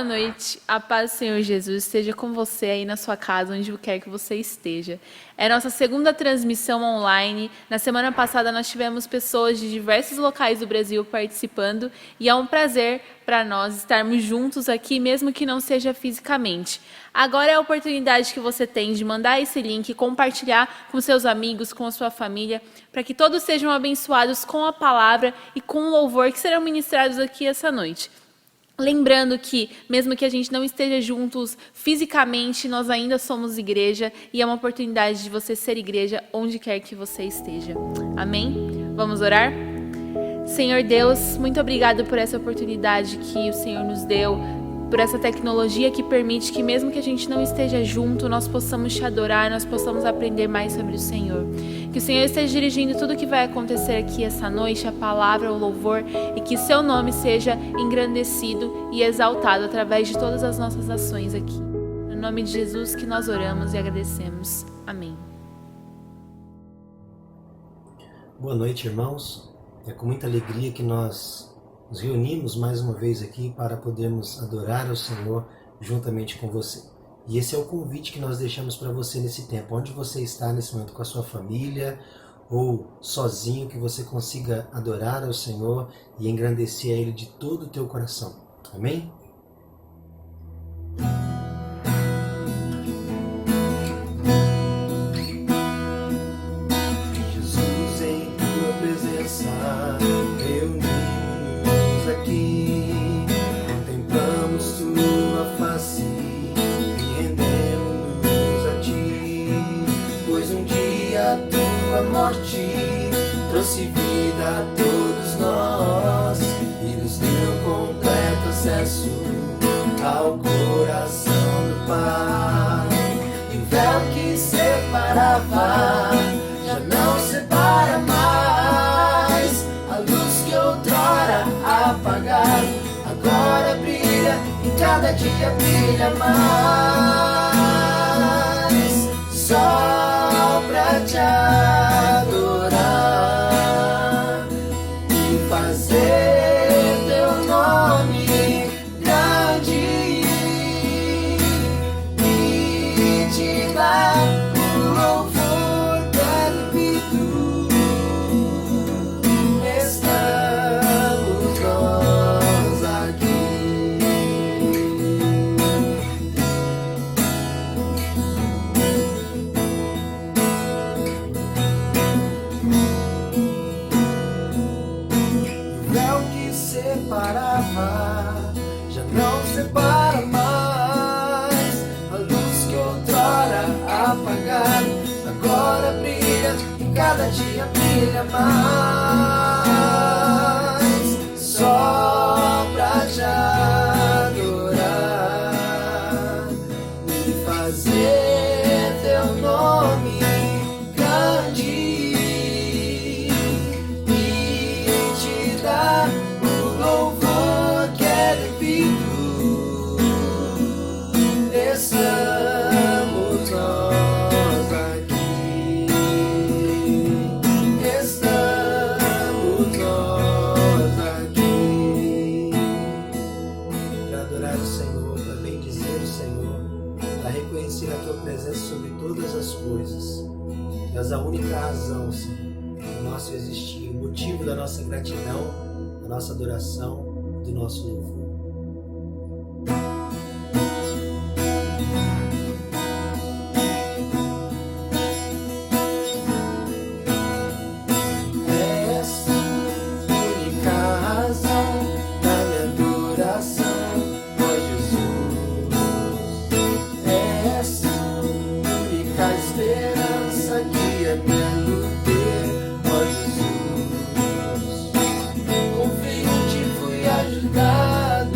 Boa noite, a paz do Senhor Jesus esteja com você aí na sua casa, onde quer que você esteja. É nossa segunda transmissão online. Na semana passada nós tivemos pessoas de diversos locais do Brasil participando e é um prazer para nós estarmos juntos aqui, mesmo que não seja fisicamente. Agora é a oportunidade que você tem de mandar esse link, compartilhar com seus amigos, com a sua família, para que todos sejam abençoados com a palavra e com o louvor que serão ministrados aqui essa noite. Lembrando que, mesmo que a gente não esteja juntos fisicamente, nós ainda somos igreja e é uma oportunidade de você ser igreja onde quer que você esteja. Amém? Vamos orar? Senhor Deus, muito obrigado por essa oportunidade que o Senhor nos deu, por essa tecnologia que permite que mesmo que a gente não esteja junto, nós possamos te adorar, nós possamos aprender mais sobre o Senhor. Que o Senhor esteja dirigindo tudo o que vai acontecer aqui essa noite, a palavra, o louvor, e que seu nome seja engrandecido e exaltado através de todas as nossas ações aqui. No nome de Jesus que nós oramos e agradecemos. Amém. Boa noite, irmãos. É com muita alegria que nós nos reunimos mais uma vez aqui para podermos adorar ao Senhor juntamente com você. E esse é o convite que nós deixamos para você nesse tempo, onde você está nesse momento com a sua família ou sozinho, que você consiga adorar ao Senhor e engrandecer a Ele de todo o teu coração. Amém? Jesus, em tua presença, reunimos aqui, contemplamos tua face e rendemos a ti, pois um dia a tua morte trouxe vida a todos nós e nos deu completo acesso ao coração do Pai. E o véu que separava já não separa mais. A luz que outrora apagada agora brilha e cada dia brilha mais. Só pra te adorar e fazer teu nome grande e te dar o louvor devido. Estamos nós aqui. O véu que separava já não separa mais. A luz que outrora apagada agora brilha e cada dia brilha mais. Só pra te adorar e fazer teu nome grande e te dar o louvor que é devido. Estamos nós aqui. Estamos nós aqui. Para adorar o Senhor, para bendizer o Senhor, para reconhecer a tua presença sobre todas as coisas. És a única razão, Senhor, do nosso existir, o motivo da nossa gratidão, da nossa adoração, do nosso louvor. Essa única razão da minha adoração, ó Jesus. Essa única esperança que é belo ter, ó Jesus. Confio em ti, fui ajudado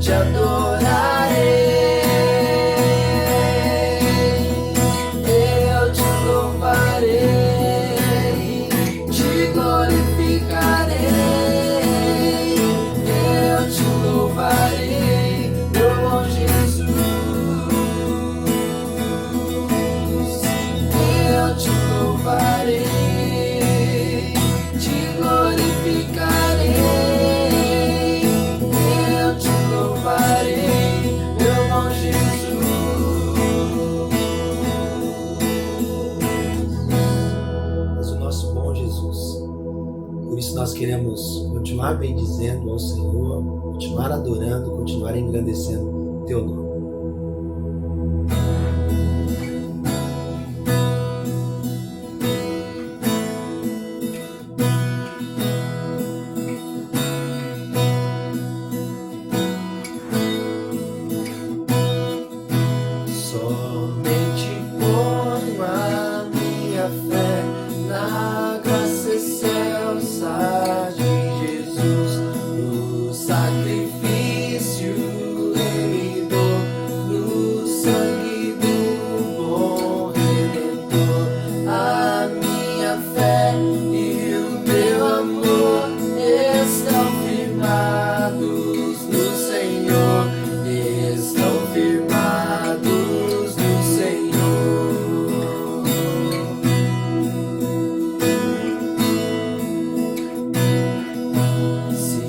te adorarei, eu te louvarei, te glorificarei, eu te louvarei, meu bom Jesus, eu te louvarei, te glorificarei, eu te louvarei, meu bom Jesus. Mas o nosso bom Jesus, por isso nós queremos continuar bendizendo ao Senhor, continuar adorando, continuar engrandecendo o teu nome. Somente ponho a minha fé na graça excelsa de Jesus, no sacrifício remidor, no sangue do bom Redentor. A minha fé e o meu amor estão firmados no Senhor, estão firmados no Senhor. Se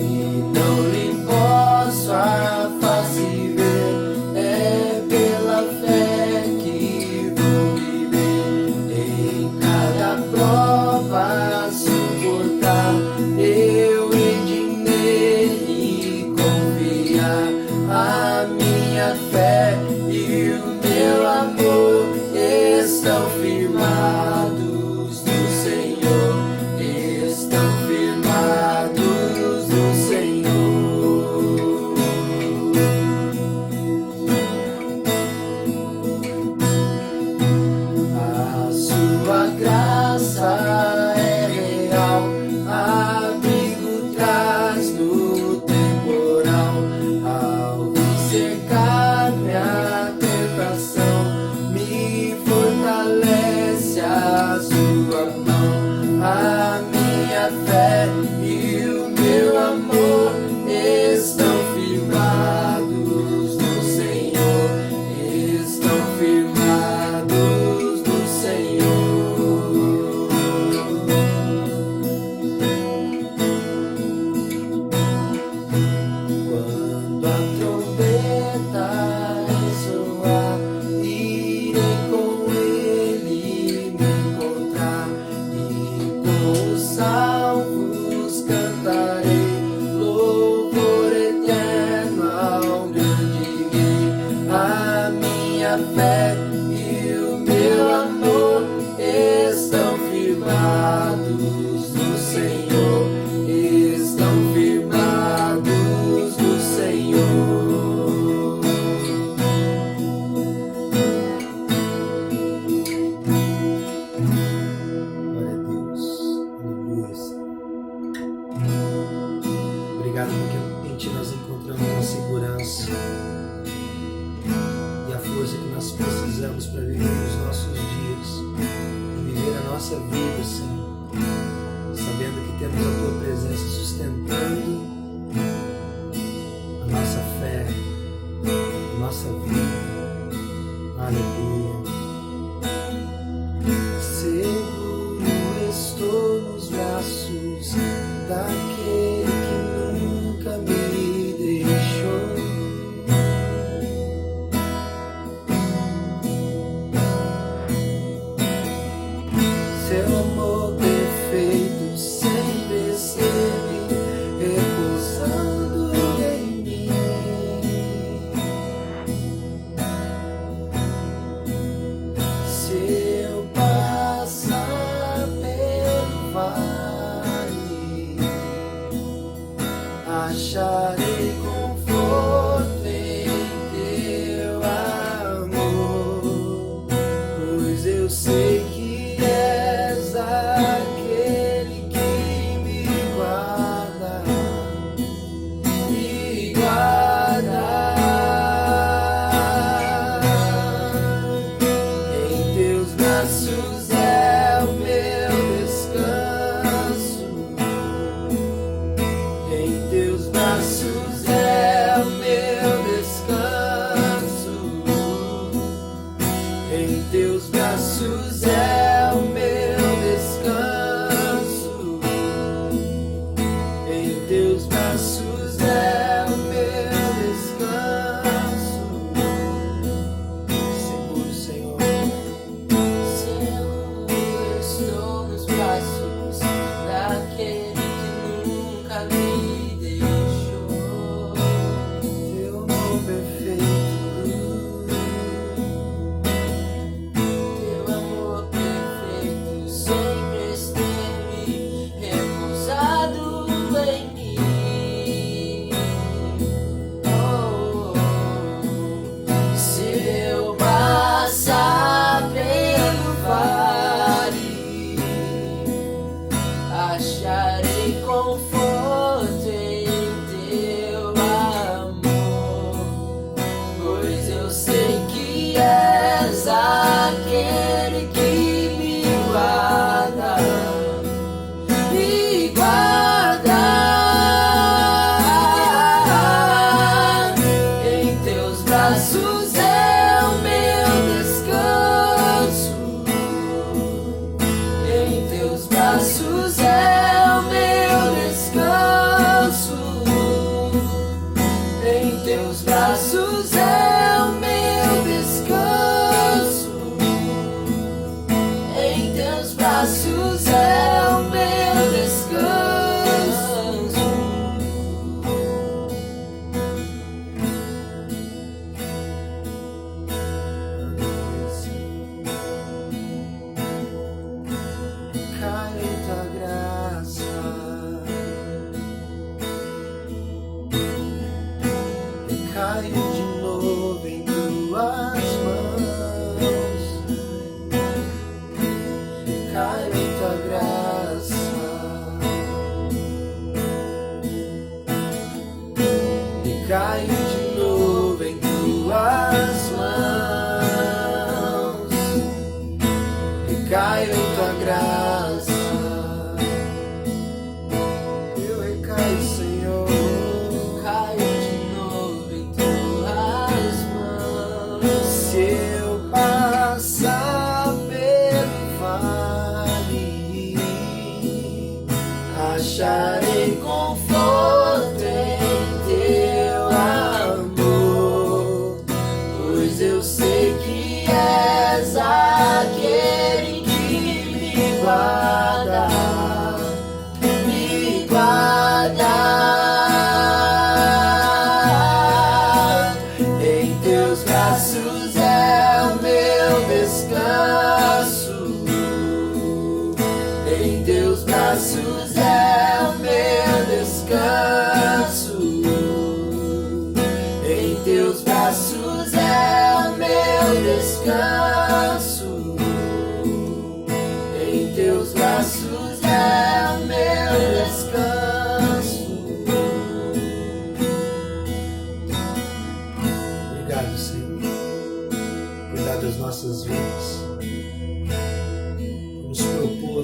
não lhe posso a face ver, é pela fé que vou viver. Em cada prova suportar, eu hei de nele confiar. A minha fé e o meu amor estão firmados no Senhor, estão firmados no Senhor. A sua graça é real, abrigo traz no temporal. Ao cercar minha tentação, me fortalece a sua mão. A minha fé e o meu amor estão firmados no Senhor, estão firmados no Senhor. Quando a trombeta ressoar, irei com ele me encontrar, e com os salvos cantarei louvor eterno ao grande Rei. A minha fé e o meu amor estão firmados no Senhor, estão firmados no Senhor. Glória a Deus, aleluia. Obrigado porque em Ti nós encontramos a segurança e a força que nós precisamos para viver os nossos dias e viver a nossa vida, Senhor, sabendo que temos a Tua presença sustentando a nossa fé, a nossa vida. Aleluia. Seguro estou nos braços daquele que nunca me deixou. Seu amor perfeito sempre esteve repousando em mim.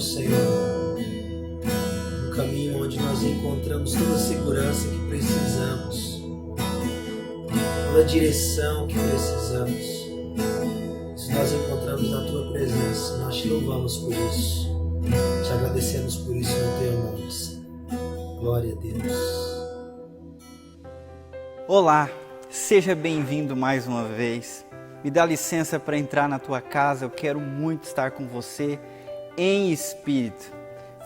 Senhor, no caminho onde nós encontramos toda a segurança que precisamos, toda a direção que precisamos. Se nós encontramos na Tua presença, nós te louvamos por isso, te agradecemos por isso no Teu nome, Senhor. Glória a Deus. Olá, seja bem-vindo mais uma vez. Me dá licença para entrar na tua casa, eu quero muito estar com você em espírito.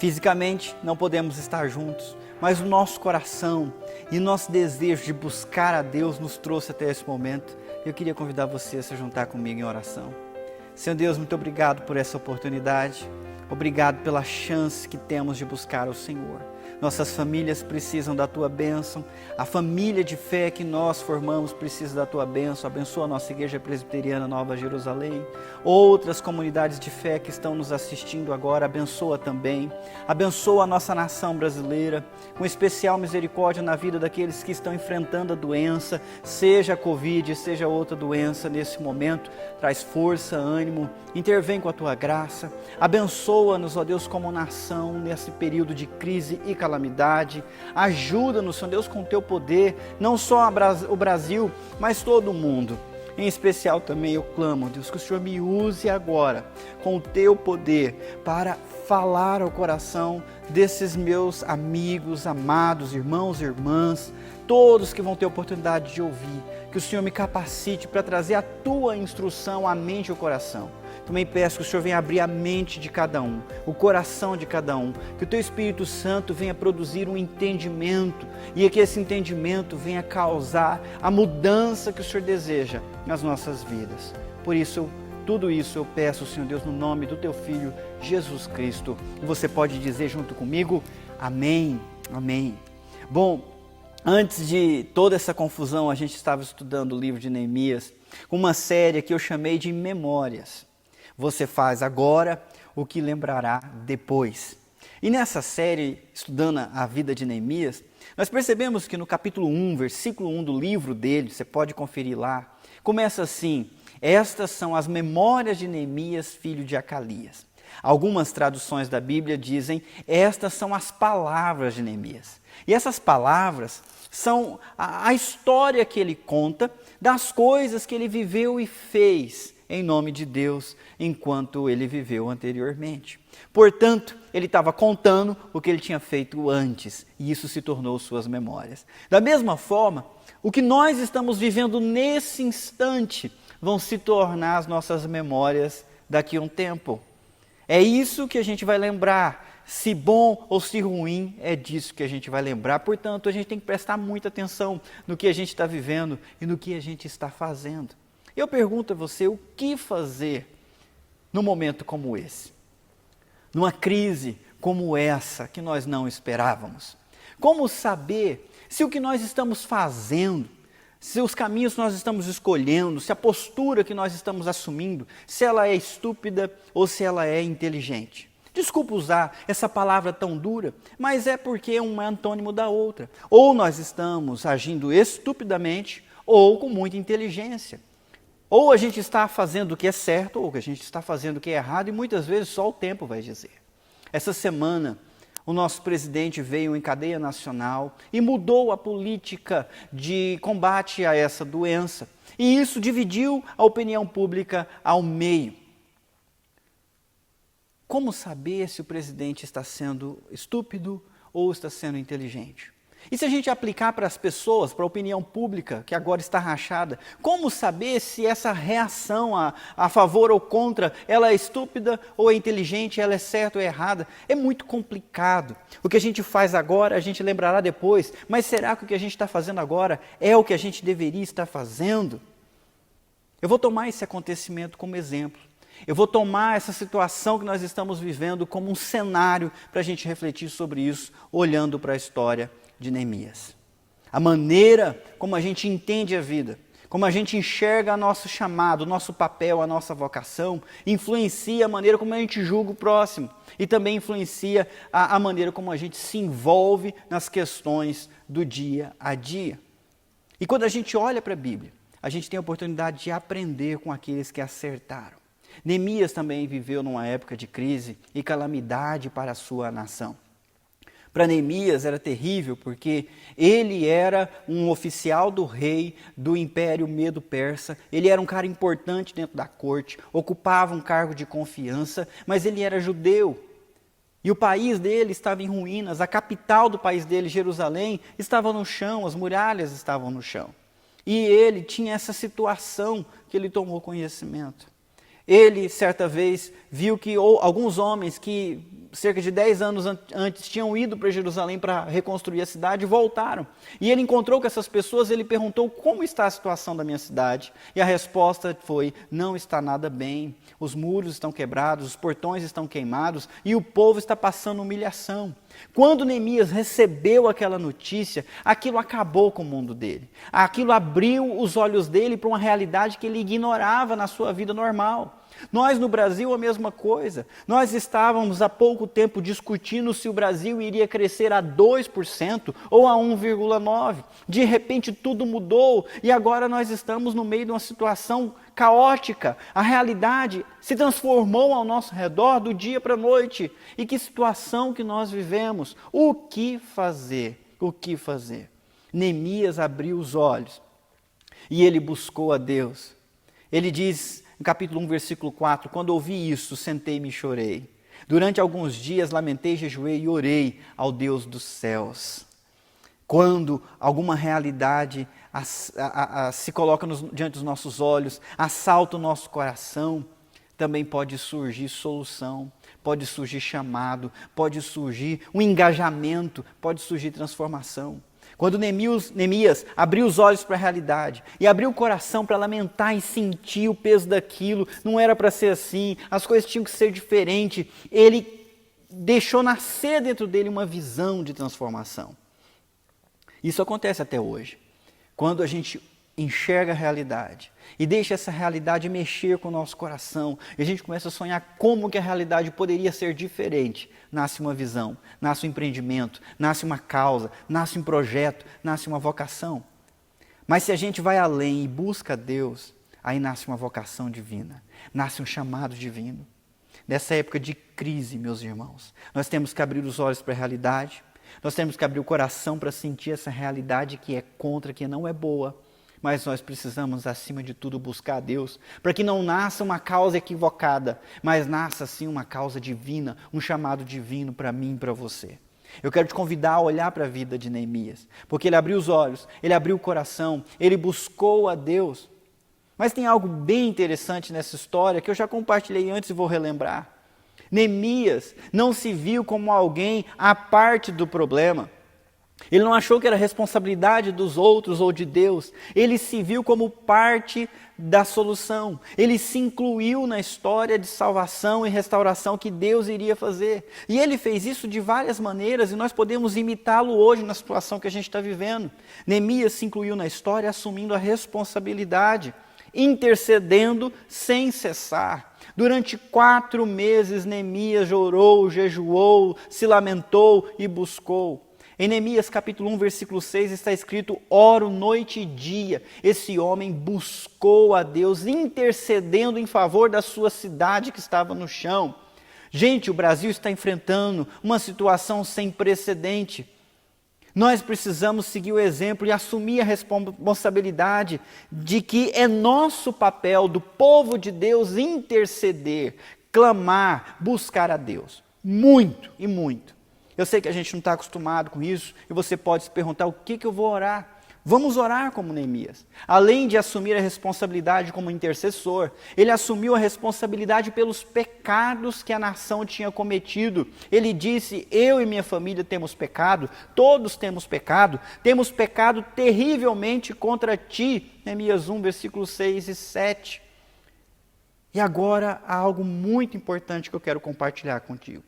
Fisicamente não podemos estar juntos, mas o nosso coração e nosso desejo de buscar a Deus nos trouxe até esse momento. Eu queria convidar você a se juntar comigo em oração. Senhor Deus, muito obrigado por essa oportunidade. Obrigado pela chance que temos de buscar o Senhor. Nossas famílias precisam da Tua bênção. A família de fé que nós formamos precisa da Tua bênção. Abençoa a nossa Igreja Presbiteriana Nova Jerusalém. Outras comunidades de fé que estão nos assistindo agora, abençoa também. Abençoa a nossa nação brasileira, com especial misericórdia na vida daqueles que estão enfrentando a doença, seja a Covid, seja outra doença nesse momento. Traz força, ânimo, intervém com a Tua graça. Abençoa-nos, ó Deus, como nação, nesse período de crise e calamidade. Ajuda-nos, Senhor Deus, com o Teu poder, não só o Brasil, mas todo o mundo. Em especial também eu clamo, Deus, que o Senhor me use agora, com o Teu poder, para falar ao coração desses meus amigos, amados, irmãos e irmãs, todos que vão ter oportunidade de ouvir. Que o Senhor me capacite para trazer a Tua instrução à mente e ao coração. também peço que o Senhor venha abrir a mente de cada um, o coração de cada um, que o Teu Espírito Santo venha produzir um entendimento e que esse entendimento venha causar a mudança que o Senhor deseja nas nossas vidas. Por isso, tudo isso eu peço, Senhor Deus, no nome do Teu Filho, Jesus Cristo. E você pode dizer junto comigo, amém, amém. Bom, antes de toda essa confusão, a gente estava estudando o livro de Neemias, uma série que eu chamei de Memórias. Você faz agora o que lembrará depois. E nessa série, estudando a vida de Neemias, nós percebemos que no capítulo 1, versículo 1 do livro dele, você pode conferir lá, começa assim: estas são as memórias de Neemias, filho de Acalias. Algumas traduções da Bíblia dizem, estas são as palavras de Neemias. E essas palavras são a história que ele conta das coisas que ele viveu e fez em nome de Deus, enquanto ele viveu anteriormente. Portanto, ele estava contando o que ele tinha feito antes, e isso se tornou suas memórias. Da mesma forma, o que nós estamos vivendo nesse instante vão se tornar as nossas memórias daqui a um tempo. É isso que a gente vai lembrar, se bom ou se ruim, é disso que a gente vai lembrar. Portanto, a gente tem que prestar muita atenção no que a gente está vivendo e no que a gente está fazendo. Eu pergunto a você, o que fazer num momento como esse? Numa crise como essa que nós não esperávamos? Como saber se o que nós estamos fazendo, se os caminhos que nós estamos escolhendo, se a postura que nós estamos assumindo, se ela é estúpida ou se ela é inteligente? Desculpa usar essa palavra tão dura, mas é porque um é antônimo da outra. Ou nós estamos agindo estupidamente ou com muita inteligência. Ou a gente está fazendo o que é certo, ou a gente está fazendo o que é errado, e muitas vezes só o tempo vai dizer. Essa semana, o nosso presidente veio em cadeia nacional e mudou a política de combate a essa doença. E isso dividiu a opinião pública ao meio. Como saber se o presidente está sendo estúpido ou está sendo inteligente? E se a gente aplicar para as pessoas, para a opinião pública, que agora está rachada, como saber se essa reação a favor ou contra, ela é estúpida ou é inteligente, ela é certa ou é errada? É muito complicado. O que a gente faz agora, a gente lembrará depois, mas será que o que a gente está fazendo agora é o que a gente deveria estar fazendo? Eu vou tomar esse acontecimento como exemplo. Eu vou tomar essa situação que nós estamos vivendo como um cenário para a gente refletir sobre isso, olhando para a história de Neemias. A maneira como a gente entende a vida, como a gente enxerga o nosso chamado, o nosso papel, a nossa vocação, influencia a maneira como a gente julga o próximo e também influencia a maneira como a gente se envolve nas questões do dia a dia. E quando a gente olha para a Bíblia, a gente tem a oportunidade de aprender com aqueles que acertaram. Neemias também viveu numa época de crise e calamidade para a sua nação. Para Neemias era terrível porque ele era um oficial do rei do Império Medo-Persa, ele era um cara importante dentro da corte, ocupava um cargo de confiança, mas ele era judeu. E o país dele estava em ruínas, a capital do país dele, Jerusalém, estava no chão, as muralhas estavam no chão. E ele tinha essa situação que ele tomou conhecimento. Ele, certa vez, viu que alguns homens que cerca de 10 anos antes tinham ido para Jerusalém para reconstruir a cidade, voltaram. E ele encontrou com essas pessoas, ele perguntou como está a situação da minha cidade. E a resposta foi, não está nada bem, os muros estão quebrados, os portões estão queimados e o povo está passando humilhação. Quando Neemias recebeu aquela notícia, aquilo acabou com o mundo dele. Aquilo abriu os olhos dele para uma realidade que ele ignorava na sua vida normal. Nós no Brasil a mesma coisa. Nós estávamos há pouco tempo discutindo se o Brasil iria crescer a 2% ou a 1,9%. De repente tudo mudou e agora nós estamos no meio de uma situação caótica. A realidade se transformou ao nosso redor do dia para a noite. E que situação que nós vivemos? O que fazer? O que fazer? Neemias abriu os olhos e ele buscou a Deus. Ele diz no capítulo 1, versículo 4, quando ouvi isso, sentei-me e chorei. Durante alguns dias lamentei, jejuei e orei ao Deus dos céus. Quando alguma realidade se coloca diante dos nossos olhos, assalta o nosso coração, também pode surgir solução, pode surgir chamado, pode surgir um engajamento, pode surgir transformação. Quando Neemias abriu os olhos para a realidade e abriu o coração para lamentar e sentir o peso daquilo, não era para ser assim, as coisas tinham que ser diferentes, ele deixou nascer dentro dele uma visão de transformação. Isso acontece até hoje. Quando a gente enxerga a realidade e deixa essa realidade mexer com o nosso coração, e a gente começa a sonhar como que a realidade poderia ser diferente, nasce uma visão, nasce um empreendimento, nasce uma causa, nasce um projeto, nasce uma vocação. Mas se a gente vai além e busca Deus, aí nasce uma vocação divina, nasce um chamado divino. Nessa época de crise, meus irmãos, nós temos que abrir os olhos para a realidade, nós temos que abrir o coração para sentir essa realidade que é contra, que não é boa. Mas nós precisamos, acima de tudo, buscar a Deus, para que não nasça uma causa equivocada, mas nasça, sim, uma causa divina, um chamado divino para mim e para você. Eu quero te convidar a olhar para a vida de Neemias, porque ele abriu os olhos, ele abriu o coração, ele buscou a Deus. Mas tem algo bem interessante nessa história, que eu já compartilhei antes e vou relembrar. Neemias não se viu como alguém à parte do problema. Ele não achou que era responsabilidade dos outros ou de Deus. Ele se viu como parte da solução. Ele se incluiu na história de salvação e restauração que Deus iria fazer. E ele fez isso de várias maneiras e nós podemos imitá-lo hoje na situação que a gente está vivendo. Neemias se incluiu na história assumindo a responsabilidade, intercedendo sem cessar. Durante 4 meses Neemias orou, jejuou, se lamentou e buscou. Em Neemias capítulo 1, versículo 6 está escrito: oro noite e dia. Esse homem buscou a Deus, intercedendo em favor da sua cidade que estava no chão. Gente, o Brasil está enfrentando uma situação sem precedente. Nós precisamos seguir o exemplo e assumir a responsabilidade de que é nosso papel do povo de Deus interceder, clamar, buscar a Deus. Muito e muito. Eu sei que a gente não está acostumado com isso e você pode se perguntar: o que eu vou orar? Vamos orar como Neemias. Além de assumir a responsabilidade como intercessor, ele assumiu a responsabilidade pelos pecados que a nação tinha cometido. Ele disse: eu e minha família temos pecado, todos temos pecado terrivelmente contra ti. Neemias 1, versículos 6 e 7. E agora há algo muito importante que eu quero compartilhar contigo.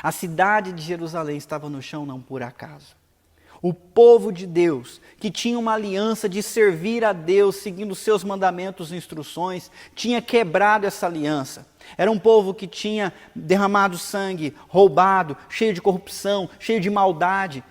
A cidade de Jerusalém estava no chão não por acaso. O povo de Deus, que tinha uma aliança de servir a Deus, seguindo seus mandamentos e instruções, tinha quebrado essa aliança. Era um povo que tinha derramado sangue, roubado, cheio de corrupção, cheio de maldade.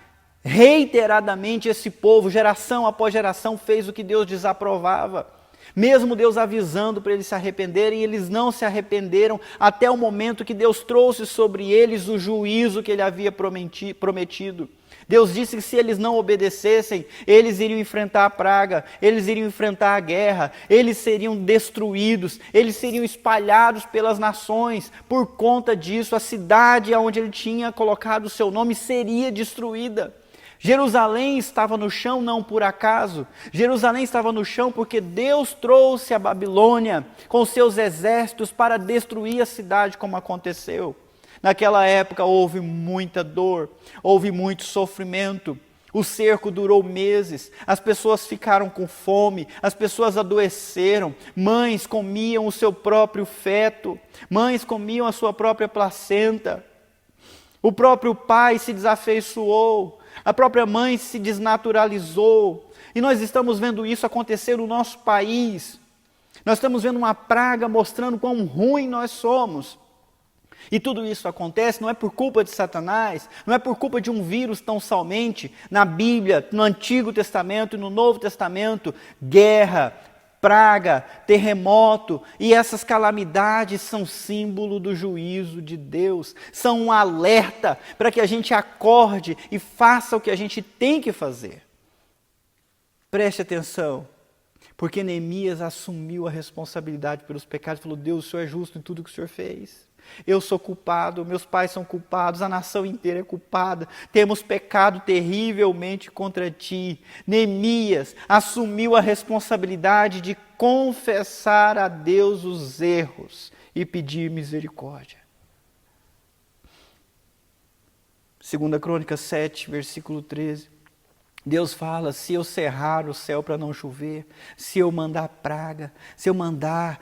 Reiteradamente esse povo, geração após geração, fez o que Deus desaprovava. Mesmo Deus avisando para eles se arrependerem, eles não se arrependeram até o momento que Deus trouxe sobre eles o juízo que ele havia prometido. Deus disse que se eles não obedecessem, eles iriam enfrentar a praga, eles iriam enfrentar a guerra, eles seriam destruídos, eles seriam espalhados pelas nações. Por conta disso, a cidade onde ele tinha colocado o seu nome seria destruída. Jerusalém estava no chão não por acaso. Jerusalém estava no chão porque Deus trouxe a Babilônia com seus exércitos para destruir a cidade, como aconteceu. Naquela época houve muita dor, houve muito sofrimento. O cerco durou meses, as pessoas ficaram com fome, as pessoas adoeceram, mães comiam o seu próprio feto, mães comiam a sua própria placenta. O próprio pai se desafeiçoou, a própria mãe se desnaturalizou. E nós estamos vendo isso acontecer no nosso país. Nós estamos vendo uma praga mostrando quão ruim nós somos. E tudo isso acontece não é por culpa de Satanás, não é por culpa de um vírus tão somente. Na Bíblia, no Antigo Testamento e no Novo Testamento, guerra, praga, terremoto e essas calamidades são símbolo do juízo de Deus, são um alerta para que a gente acorde e faça o que a gente tem que fazer. Preste atenção, Porque Neemias assumiu a responsabilidade pelos pecados, falou: Deus, o Senhor é justo em tudo que o Senhor fez. Eu sou culpado, meus pais são culpados, a nação inteira é culpada, temos pecado terrivelmente contra ti. Neemias assumiu a responsabilidade de confessar a Deus os erros e pedir misericórdia. 2 Crônicas 7, versículo 13. Deus fala: se eu cerrar o céu para não chover, se eu mandar praga, se eu mandar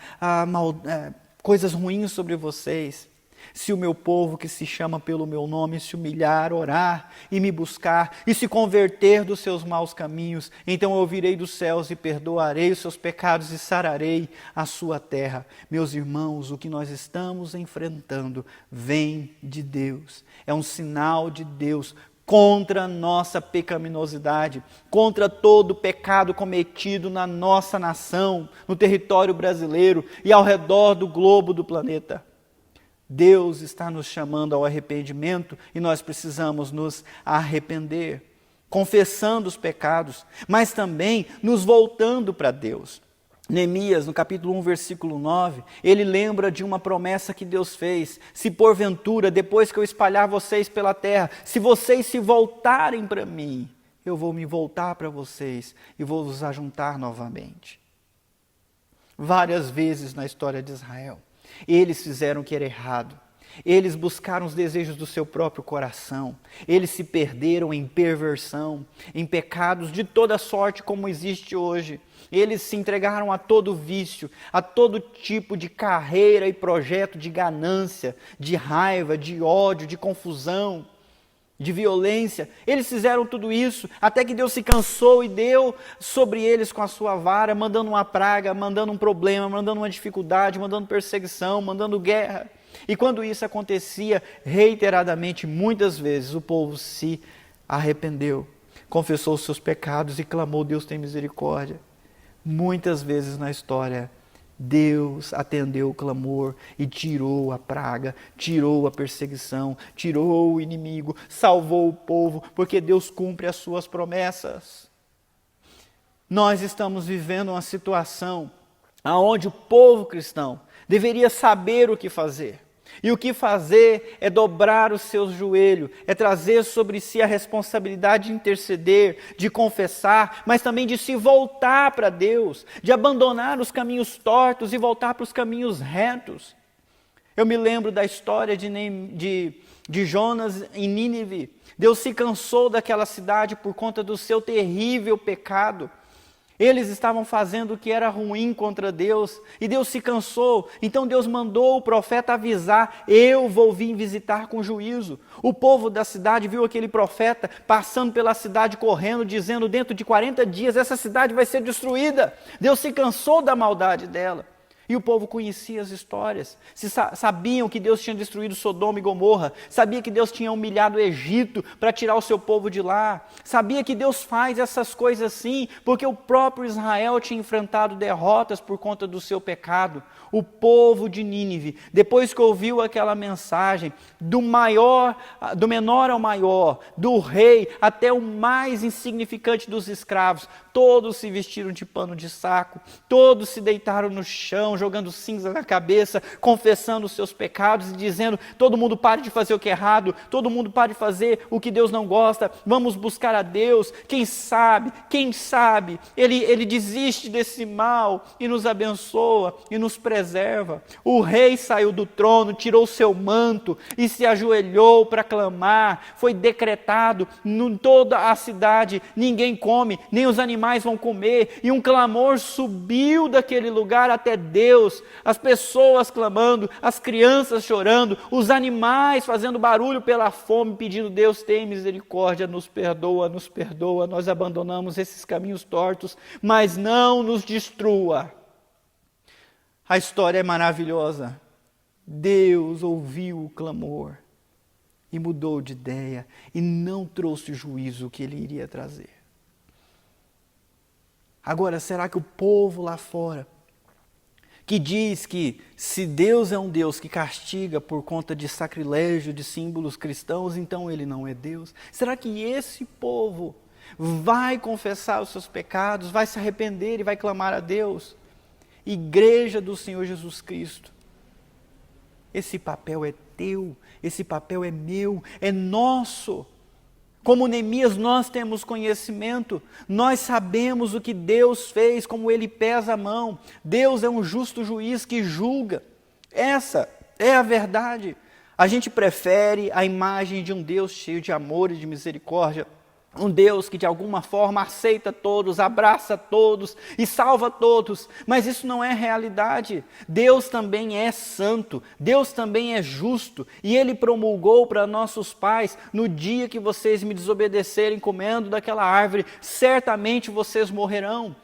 coisas ruins sobre vocês, se o meu povo que se chama pelo meu nome se humilhar, orar e me buscar e se converter dos seus maus caminhos, então eu ouvirei dos céus e perdoarei os seus pecados e sararei a sua terra. Meus irmãos, o que nós estamos enfrentando vem de Deus, é um sinal de Deus contra a nossa pecaminosidade, contra todo o pecado cometido na nossa nação, no território brasileiro e ao redor do globo do planeta. Deus está nos chamando ao arrependimento e nós precisamos nos arrepender, confessando os pecados, mas também nos voltando para Deus. Neemias, no capítulo 1, versículo 9, ele lembra de uma promessa que Deus fez: se porventura, depois que eu espalhar vocês pela terra, se vocês se voltarem para mim, eu vou me voltar para vocês e vou vos ajuntar novamente. Várias vezes na história de Israel, eles fizeram o que era errado. Eles buscaram os desejos do seu próprio coração. Eles se perderam em perversão, em pecados de toda sorte como existe hoje. Eles se entregaram a todo vício, a todo tipo de carreira e projeto de ganância, de raiva, de ódio, de confusão, de violência. Eles fizeram tudo isso até que Deus se cansou e deu sobre eles com a sua vara, mandando uma praga, mandando um problema, mandando uma dificuldade, mandando perseguição, mandando guerra. E quando isso acontecia reiteradamente, muitas vezes o povo se arrependeu, confessou os seus pecados e clamou: Deus tem misericórdia. Muitas vezes na história, Deus atendeu o clamor e tirou a praga, tirou a perseguição, tirou o inimigo, salvou o povo, porque Deus cumpre as suas promessas. Nós estamos vivendo uma situação onde o povo cristão deveria saber o que fazer. E o que fazer é dobrar os seus joelhos, é trazer sobre si a responsabilidade de interceder, de confessar, mas também de se voltar para Deus, de abandonar os caminhos tortos e voltar para os caminhos retos. Eu me lembro da história de Jonas em Nínive. Deus se cansou daquela cidade por conta do seu terrível pecado. Eles estavam fazendo o que era ruim contra Deus, e Deus se cansou. Então Deus mandou o profeta avisar: eu vou vir visitar com juízo. O povo da cidade viu aquele profeta passando pela cidade correndo, dizendo: dentro de 40 dias essa cidade vai ser destruída. Deus se cansou da maldade dela. E o povo conhecia as histórias, sabiam que Deus tinha destruído Sodoma e Gomorra, sabia que Deus tinha humilhado o Egito para tirar o seu povo de lá, sabia que Deus faz essas coisas assim, porque o próprio Israel tinha enfrentado derrotas por conta do seu pecado. O povo de Nínive, depois que ouviu aquela mensagem, do menor ao maior, do rei até o mais insignificante dos escravos, todos se vestiram de pano de saco, todos se deitaram no chão, jogando cinza na cabeça, confessando os seus pecados e dizendo: todo mundo pare de fazer o que é errado, todo mundo pare de fazer o que Deus não gosta, vamos buscar a Deus, quem sabe, Ele desiste desse mal e nos abençoa e nos preserva. O rei saiu do trono, tirou seu manto e se ajoelhou para clamar. Foi decretado em toda a cidade: ninguém come, nem os animais vão comer. E um clamor subiu daquele lugar até Deus. As pessoas clamando, as crianças chorando, os animais fazendo barulho pela fome, pedindo: Deus tem misericórdia, nos perdoa, nos perdoa. Nós abandonamos esses caminhos tortos, mas não nos destrua. A história é maravilhosa. Deus ouviu o clamor e mudou de ideia e não trouxe o juízo que ele iria trazer. Agora, será que o povo lá fora, que diz que se Deus é um Deus que castiga por conta de sacrilégio de símbolos cristãos, então ele não é Deus? Será que esse povo vai confessar os seus pecados, vai se arrepender e vai clamar a Deus. Igreja do Senhor Jesus Cristo, esse papel é teu, esse papel é meu, é nosso. Como Neemias, nós temos conhecimento, nós sabemos o que Deus fez, como Ele pesa a mão. Deus é um justo juiz que julga. Essa é a verdade. A gente prefere a imagem de um Deus cheio de amor e de misericórdia, um Deus que de alguma forma aceita todos, abraça todos e salva todos, mas isso não é realidade. Deus também é santo, Deus também é justo, e Ele promulgou para nossos pais: no dia que vocês me desobedecerem comendo daquela árvore, certamente vocês morrerão.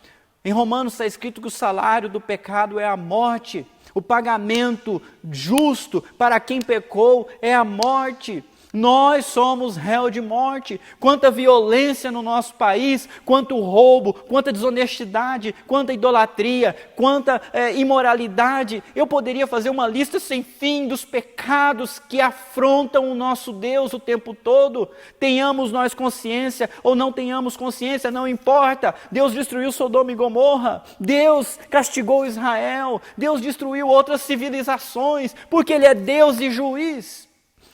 Em Romanos está escrito que o salário do pecado é a morte, o pagamento justo para quem pecou é a morte. Nós somos réu de morte. Quanta violência no nosso país, quanto roubo, quanta desonestidade, quanta idolatria, quanta imoralidade. Eu poderia fazer uma lista sem fim dos pecados que afrontam o nosso Deus o tempo todo. Tenhamos nós consciência ou não tenhamos consciência, não importa. Deus destruiu Sodoma e Gomorra, Deus castigou Israel, Deus destruiu outras civilizações, porque Ele é Deus e juiz.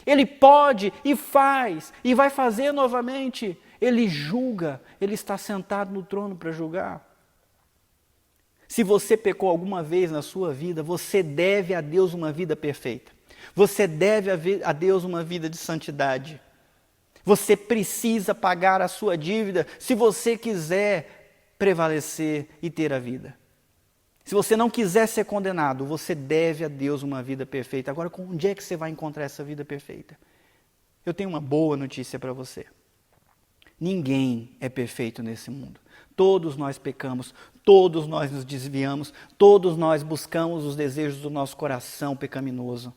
Ele pode e faz e vai fazer novamente. Ele julga, Ele está sentado no trono para julgar. Se você pecou alguma vez na sua vida, você deve a Deus uma vida perfeita. Você deve a Deus uma vida de santidade. Você precisa pagar a sua dívida se você quiser prevalecer e ter a vida. Se você não quiser ser condenado, você deve a Deus uma vida perfeita. Agora, onde é que você vai encontrar essa vida perfeita? Eu tenho uma boa notícia para você. Ninguém é perfeito nesse mundo. Todos nós pecamos, todos nós nos desviamos, todos nós buscamos os desejos do nosso coração pecaminoso.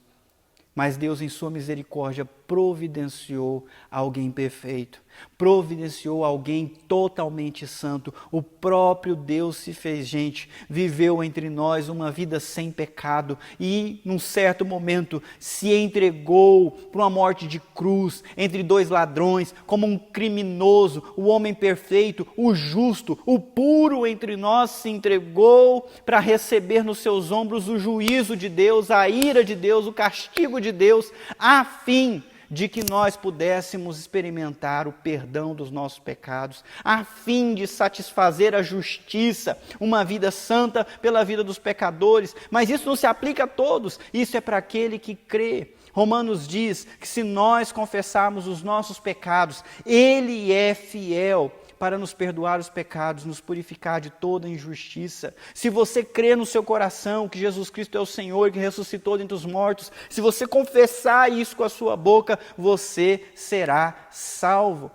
Mas Deus, em sua misericórdia, providenciou alguém perfeito, providenciou alguém totalmente santo. O próprio Deus se fez gente, viveu entre nós uma vida sem pecado e, num certo momento, se entregou para uma morte de cruz, entre dois ladrões, como um criminoso. O homem perfeito, o justo, o puro entre nós se entregou para receber nos seus ombros o juízo de Deus, a ira de Deus, o castigo de Deus, a fim de que nós pudéssemos experimentar o perdão dos nossos pecados, a fim de satisfazer a justiça, uma vida santa pela vida dos pecadores. Mas isso não se aplica a todos, isso é para aquele que crê. Romanos diz que se nós confessarmos os nossos pecados, Ele é fiel para nos perdoar os pecados, nos purificar de toda injustiça. Se você crê no seu coração que Jesus Cristo é o Senhor, que ressuscitou dentre os mortos, se você confessar isso com a sua boca, você será salvo.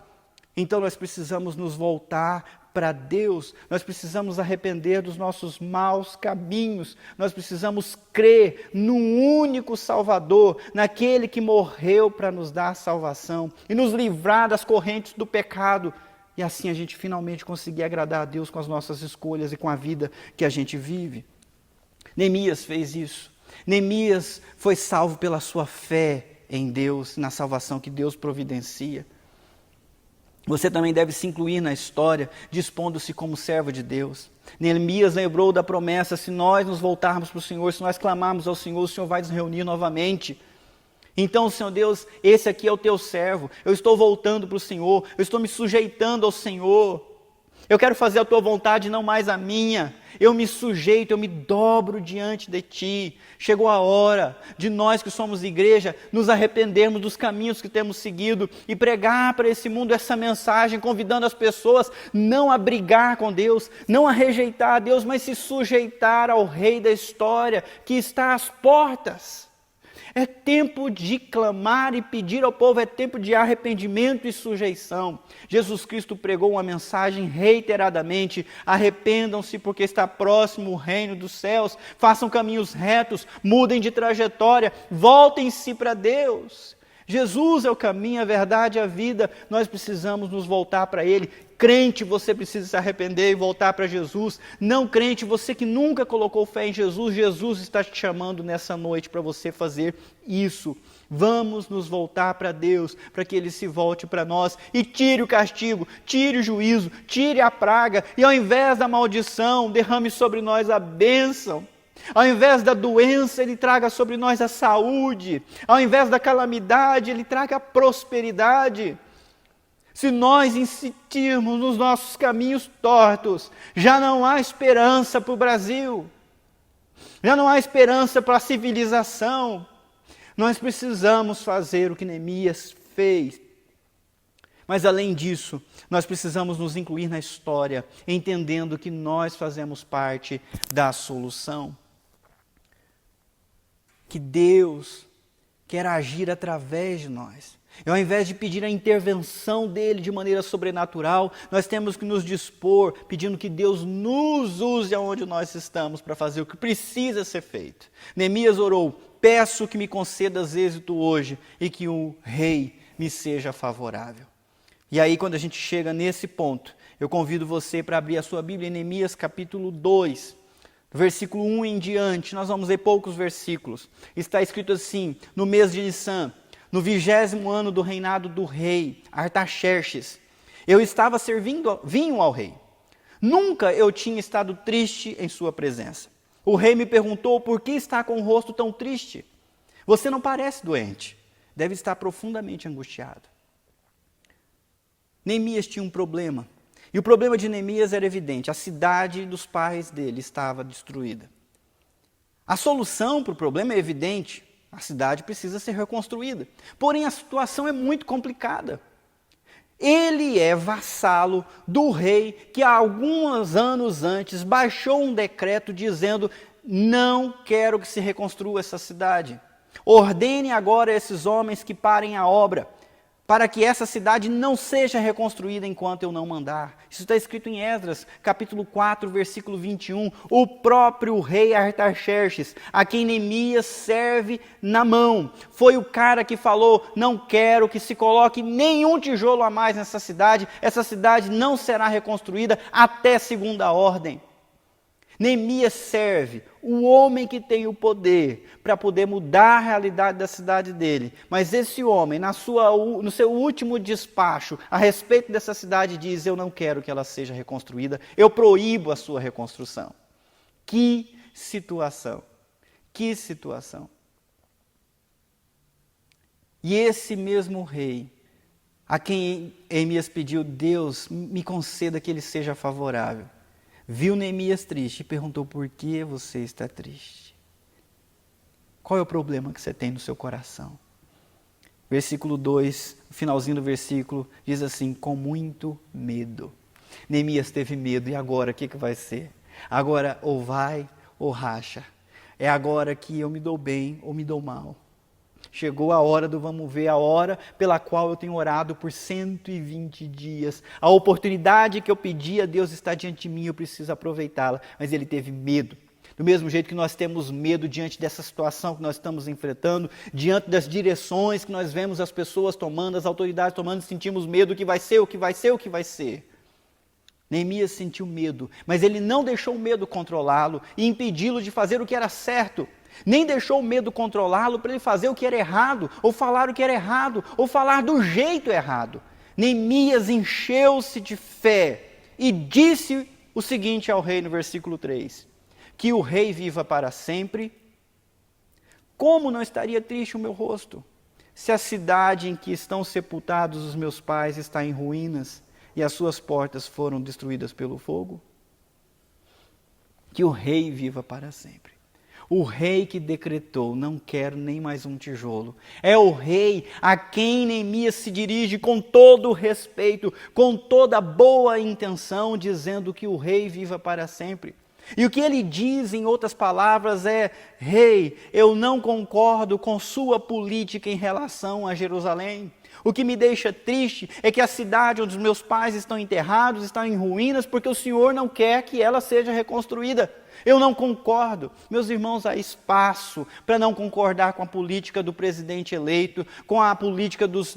Então nós precisamos nos voltar para Deus, nós precisamos arrepender dos nossos maus caminhos, nós precisamos crer no único Salvador, naquele que morreu para nos dar salvação e nos livrar das correntes do pecado. E assim a gente finalmente conseguir agradar a Deus com as nossas escolhas e com a vida que a gente vive. Neemias fez isso. Neemias foi salvo pela sua fé em Deus, na salvação que Deus providencia. Você também deve se incluir na história, dispondo-se como servo de Deus. Neemias lembrou da promessa: se nós nos voltarmos para o Senhor, se nós clamarmos ao Senhor, o Senhor vai nos reunir novamente. Então, Senhor Deus, esse aqui é o teu servo, eu estou voltando para o Senhor, eu estou me sujeitando ao Senhor, eu quero fazer a tua vontade, não mais a minha, eu me sujeito, eu me dobro diante de ti. Chegou a hora de nós que somos igreja, nos arrependermos dos caminhos que temos seguido e pregar para esse mundo essa mensagem, convidando as pessoas não a brigar com Deus, não a rejeitar a Deus, mas se sujeitar ao Rei da história que está às portas. É tempo de clamar e pedir ao povo, é tempo de arrependimento e sujeição. Jesus Cristo pregou uma mensagem reiteradamente: arrependam-se porque está próximo o reino dos céus, façam caminhos retos, mudem de trajetória, voltem-se para Deus. Jesus é o caminho, a verdade e a vida. Nós precisamos nos voltar para Ele. Crente, você precisa se arrepender e voltar para Jesus. Não crente, você que nunca colocou fé em Jesus, Jesus está te chamando nessa noite para você fazer isso. Vamos nos voltar para Deus, para que Ele se volte para nós e tire o castigo, tire o juízo, tire a praga e ao invés da maldição, derrame sobre nós a bênção. Ao invés da doença, Ele traga sobre nós a saúde. Ao invés da calamidade, Ele traga a prosperidade. Se nós insistirmos nos nossos caminhos tortos, já não há esperança para o Brasil. Já não há esperança para a civilização. Nós precisamos fazer o que Neemias fez. Mas além disso, nós precisamos nos incluir na história, entendendo que nós fazemos parte da solução. Que Deus quer agir através de nós. E ao invés de pedir a intervenção dele de maneira sobrenatural, nós temos que nos dispor, pedindo que Deus nos use aonde nós estamos para fazer o que precisa ser feito. Neemias orou: peço que me concedas êxito hoje e que o rei me seja favorável. E aí, quando a gente chega nesse ponto, eu convido você para abrir a sua Bíblia em Neemias capítulo 2, versículo 1 em diante. Nós vamos ler poucos versículos. Está escrito assim: no mês de Nissan, no 20º ano do reinado do rei Artaxerxes, eu estava servindo vinho ao rei. Nunca eu tinha estado triste em sua presença. O rei me perguntou: por que está com o rosto tão triste? Você não parece doente. Deve estar profundamente angustiado. Neemias tinha um problema. E o problema de Neemias era evidente. A cidade dos pais dele estava destruída. A solução para o problema é evidente. A cidade precisa ser reconstruída. Porém, a situação é muito complicada. Ele é vassalo do rei que há alguns anos antes baixou um decreto dizendo: não quero que se reconstrua essa cidade. Ordene agora a esses homens que parem a obra, para que essa cidade não seja reconstruída enquanto eu não mandar. Isso está escrito em Esdras, capítulo 4, versículo 21. O próprio rei Artaxerxes, a quem Neemias serve na mão, foi o cara que falou: não quero que se coloque nenhum tijolo a mais nessa cidade, essa cidade não será reconstruída até segunda ordem. Neemias serve o homem que tem o poder para poder mudar a realidade da cidade dele. Mas esse homem, no seu último despacho a respeito dessa cidade, diz: eu não quero que ela seja reconstruída, eu proíbo a sua reconstrução. Que situação! Que situação! E esse mesmo rei, a quem Neemias pediu: Deus, me conceda que ele seja favorável, viu Neemias triste e perguntou: por que você está triste? Qual é o problema que você tem no seu coração? Versículo 2, o finalzinho do versículo, diz assim: com muito medo. Neemias teve medo, e agora o que vai ser? Agora ou vai ou racha. É agora que eu me dou bem ou me dou mal. Chegou a hora do vamos ver, a hora pela qual eu tenho orado por 120 dias. A oportunidade que eu pedi a Deus está diante de mim, eu preciso aproveitá-la. Mas ele teve medo. Do mesmo jeito que nós temos medo diante dessa situação que nós estamos enfrentando, diante das direções que nós vemos as pessoas tomando, as autoridades tomando, sentimos medo: o que vai ser, o que vai ser, o que vai ser. Neemias sentiu medo, mas ele não deixou o medo controlá-lo e impedi-lo de fazer o que era certo. Nem deixou o medo controlá-lo para ele fazer o que era errado, ou falar o que era errado, ou falar do jeito errado. Neemias encheu-se de fé e disse o seguinte ao rei no versículo 3: que o rei viva para sempre. Como não estaria triste o meu rosto, se a cidade em que estão sepultados os meus pais está em ruínas e as suas portas foram destruídas pelo fogo? Que o rei viva para sempre. O rei que decretou: não quero nem mais um tijolo. É o rei a quem Neemias se dirige com todo o respeito, com toda boa intenção, dizendo que o rei viva para sempre. E o que ele diz, em outras palavras, é: rei, eu não concordo com sua política em relação a Jerusalém. O que me deixa triste é que a cidade onde os meus pais estão enterrados está em ruínas porque o Senhor não quer que ela seja reconstruída. Eu não concordo. Meus irmãos, há espaço para não concordar com a política do presidente eleito, com a política dos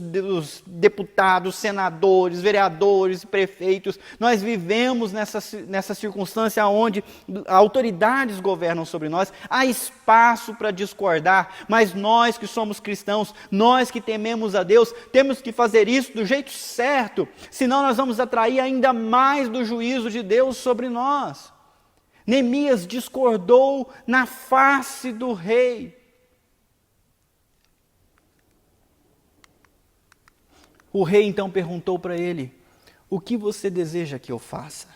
deputados, senadores, vereadores e prefeitos. Nós vivemos nessa circunstância onde autoridades governam sobre nós. Há espaço para discordar, mas nós que somos cristãos, nós que tememos a Deus, temos que fazer isso do jeito certo, senão nós vamos atrair ainda mais do juízo de Deus sobre nós. Neemias discordou na face do rei. O rei então perguntou para ele: o que você deseja que eu faça?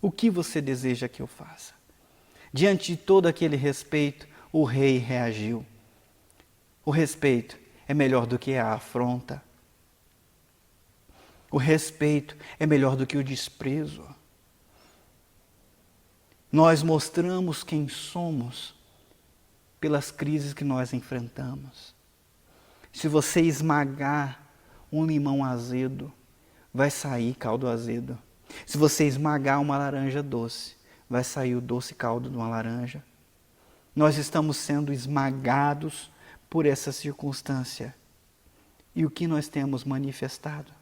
O que você deseja que eu faça? Diante de todo aquele respeito, o rei reagiu. O respeito é melhor do que a afronta. O respeito é melhor do que o desprezo. Nós mostramos quem somos pelas crises que nós enfrentamos. Se você esmagar um limão azedo, vai sair caldo azedo. Se você esmagar uma laranja doce, vai sair o doce caldo de uma laranja. Nós estamos sendo esmagados por essa circunstância. E o que nós temos manifestado?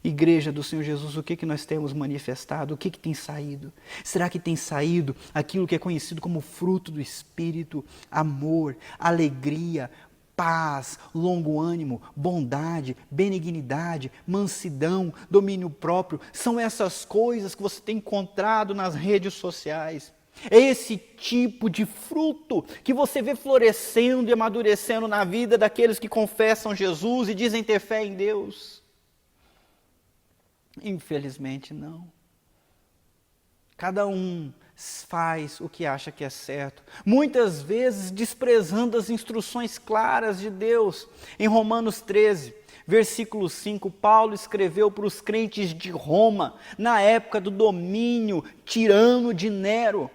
Igreja do Senhor Jesus, o que nós temos manifestado? O que tem saído? Será que tem saído aquilo que é conhecido como fruto do Espírito? Amor, alegria, paz, longo ânimo, bondade, benignidade, mansidão, domínio próprio. São essas coisas que você tem encontrado nas redes sociais. É esse tipo de fruto que você vê florescendo e amadurecendo na vida daqueles que confessam Jesus e dizem ter fé em Deus. Infelizmente não. Cada um faz o que acha que é certo, muitas vezes desprezando as instruções claras de Deus. Em Romanos 13, versículo 5, Paulo escreveu para os crentes de Roma, na época do domínio tirano de Nero,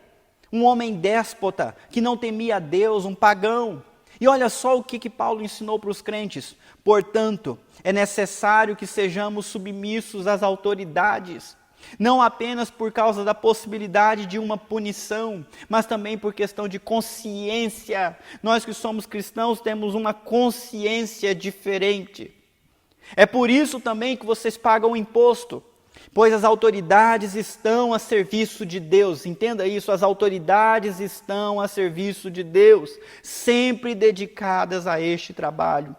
um homem déspota, que não temia a Deus, um pagão. E olha só o que Paulo ensinou para os crentes: portanto, é necessário que sejamos submissos às autoridades, não apenas por causa da possibilidade de uma punição, mas também por questão de consciência. Nós que somos cristãos temos uma consciência diferente. É por isso também que vocês pagam imposto, pois as autoridades estão a serviço de Deus. Entenda isso, as autoridades estão a serviço de Deus, sempre dedicadas a este trabalho.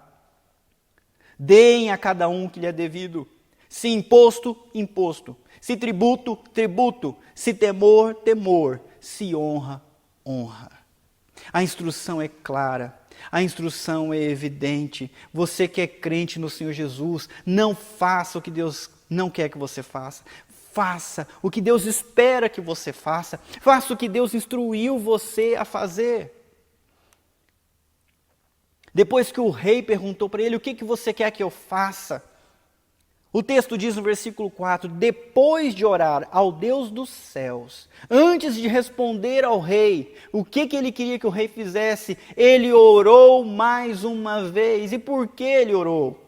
Deem a cada um o que lhe é devido. Se imposto, imposto. Se tributo, tributo. Se temor, temor. Se honra, honra. A instrução é clara. A instrução é evidente. Você que é crente no Senhor Jesus, não faça o que Deus não quer que você faça. Faça o que Deus espera que você faça. Faça o que Deus instruiu você a fazer. Depois que o rei perguntou para ele: o que você quer que eu faça? O texto diz no versículo 4, depois de orar ao Deus dos céus, antes de responder ao rei o que ele queria que o rei fizesse, ele orou mais uma vez. E por que ele orou?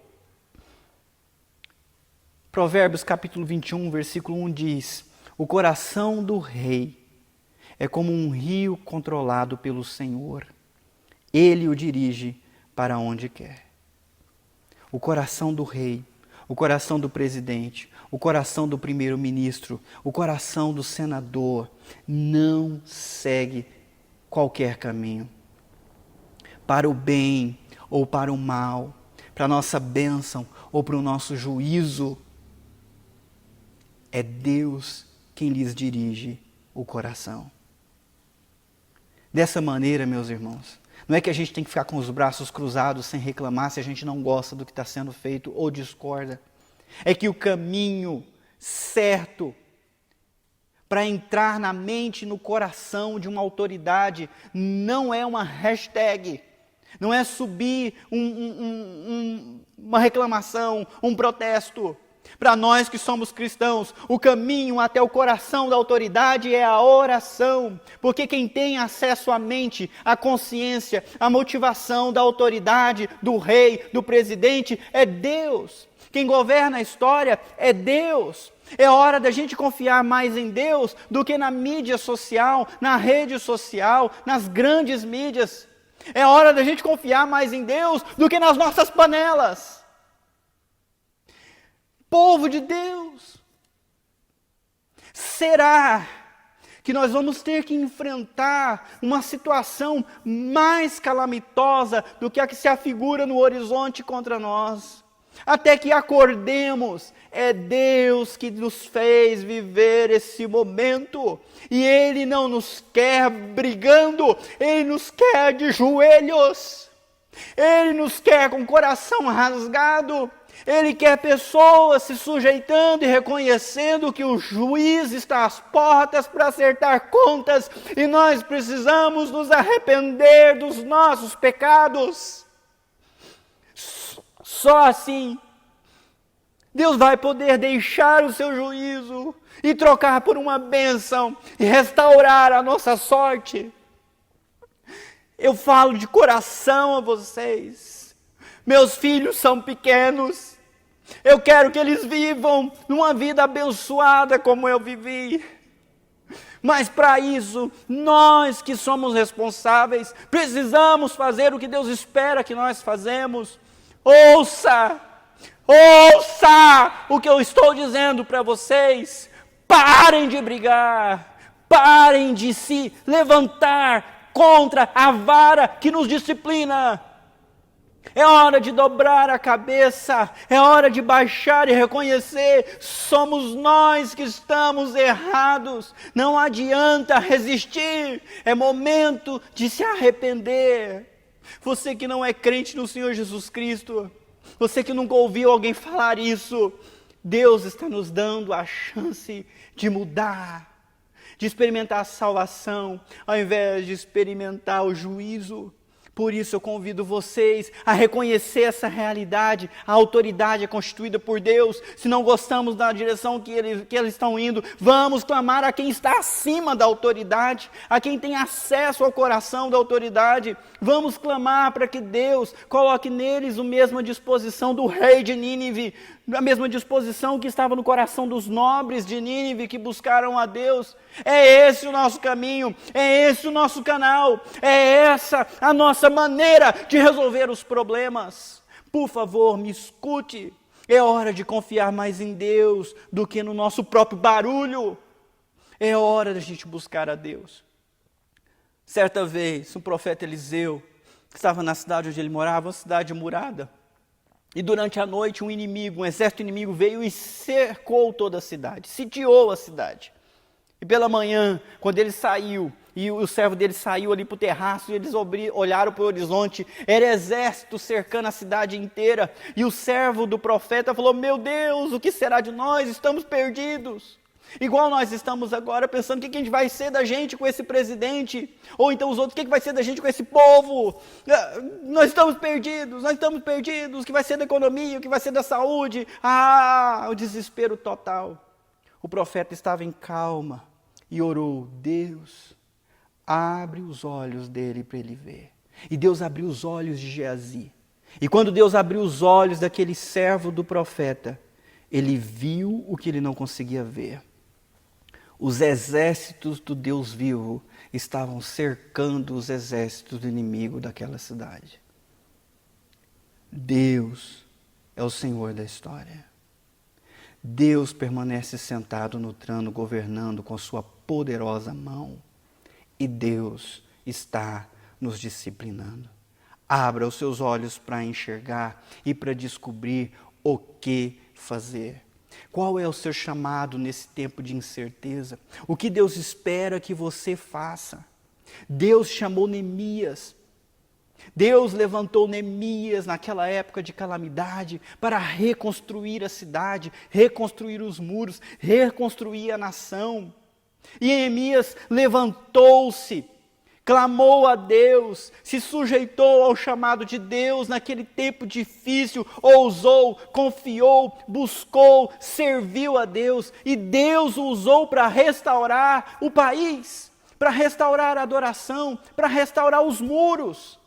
Provérbios capítulo 21, versículo 1 diz: o coração do rei é como um rio controlado pelo Senhor. Ele o dirige para onde quer. O coração do rei, o coração do presidente, o coração do primeiro-ministro, o coração do senador não segue qualquer caminho. Para o bem ou para o mal, para a nossa bênção ou para o nosso juízo, é Deus quem lhes dirige o coração. Dessa maneira, meus irmãos, não é que a gente tem que ficar com os braços cruzados sem reclamar se a gente não gosta do que está sendo feito ou discorda. É que o caminho certo para entrar na mente e no coração de uma autoridade não é uma hashtag, não é subir uma reclamação, um protesto. Para nós que somos cristãos, o caminho até o coração da autoridade é a oração, porque quem tem acesso à mente, à consciência, à motivação da autoridade, do rei, do presidente, é Deus. Quem governa a história é Deus. É hora da gente confiar mais em Deus do que na mídia social, na rede social, nas grandes mídias. É hora da gente confiar mais em Deus do que nas nossas panelas. Povo de Deus, será que nós vamos ter que enfrentar uma situação mais calamitosa do que a que se afigura no horizonte contra nós? Até que acordemos, é Deus que nos fez viver esse momento, e Ele não nos quer brigando, Ele nos quer de joelhos, Ele nos quer com o coração rasgado, Ele quer pessoas se sujeitando e reconhecendo que o juiz está às portas para acertar contas, e nós precisamos nos arrepender dos nossos pecados. Só assim, Deus vai poder deixar o seu juízo e trocar por uma bênção e restaurar a nossa sorte. Eu falo de coração a vocês. Meus filhos são pequenos. Eu quero que eles vivam uma vida abençoada como eu vivi. Mas para isso, nós que somos responsáveis, precisamos fazer o que Deus espera que nós fazemos. Ouça o que eu estou dizendo para vocês. Parem de brigar, parem de se levantar contra a vara que nos disciplina. É hora de dobrar a cabeça, é hora de baixar e reconhecer, somos nós que estamos errados, não adianta resistir, é momento de se arrepender. Você que não é crente no Senhor Jesus Cristo, você que nunca ouviu alguém falar isso, Deus está nos dando a chance de mudar, de experimentar a salvação, ao invés de experimentar o juízo. Por isso eu convido vocês a reconhecer essa realidade. A autoridade é constituída por Deus. Se não gostamos da direção que eles estão indo, vamos clamar a quem está acima da autoridade, a quem tem acesso ao coração da autoridade. Vamos clamar para que Deus coloque neles a mesma disposição do rei de Nínive, a mesma disposição que estava no coração dos nobres de Nínive que buscaram a Deus. É esse o nosso caminho, é esse o nosso canal, é essa a nossa maneira de resolver os problemas. Por favor, me escute. É hora de confiar mais em Deus do que no nosso próprio barulho. É hora da gente buscar a Deus. Certa vez, o profeta Eliseu estava na cidade onde ele morava, uma cidade murada. E durante a noite um exército inimigo veio e cercou toda a cidade, sitiou a cidade. E pela manhã, quando ele saiu, e o servo dele saiu ali para o terraço, e eles olharam para o horizonte, era exército cercando a cidade inteira. E o servo do profeta falou: meu Deus, o que será de nós? Estamos perdidos. Igual nós estamos agora pensando o que a gente vai ser da gente com esse presidente, ou então os outros, o que vai ser da gente com esse povo. Nós estamos perdidos, o que vai ser da economia, o que vai ser da saúde. O desespero total. O profeta estava em calma e orou: Deus, abre os olhos dele para ele ver. E Deus abriu os olhos de Geazi. E quando Deus abriu os olhos daquele servo do profeta, ele viu o que ele não conseguia ver. Os exércitos do Deus vivo estavam cercando os exércitos do inimigo daquela cidade. Deus é o Senhor da história. Deus permanece sentado no trono, governando com sua poderosa mão. E Deus está nos disciplinando. Abra os seus olhos para enxergar e para descobrir o que fazer. Qual é o seu chamado nesse tempo de incerteza? O que Deus espera que você faça? Deus chamou Neemias. Deus levantou Neemias naquela época de calamidade para reconstruir a cidade, reconstruir os muros, reconstruir a nação. E Neemias levantou-se clamou a Deus, se sujeitou ao chamado de Deus naquele tempo difícil, ousou, confiou, buscou, serviu a Deus, e Deus o usou para restaurar o país, para restaurar a adoração, para restaurar os muros.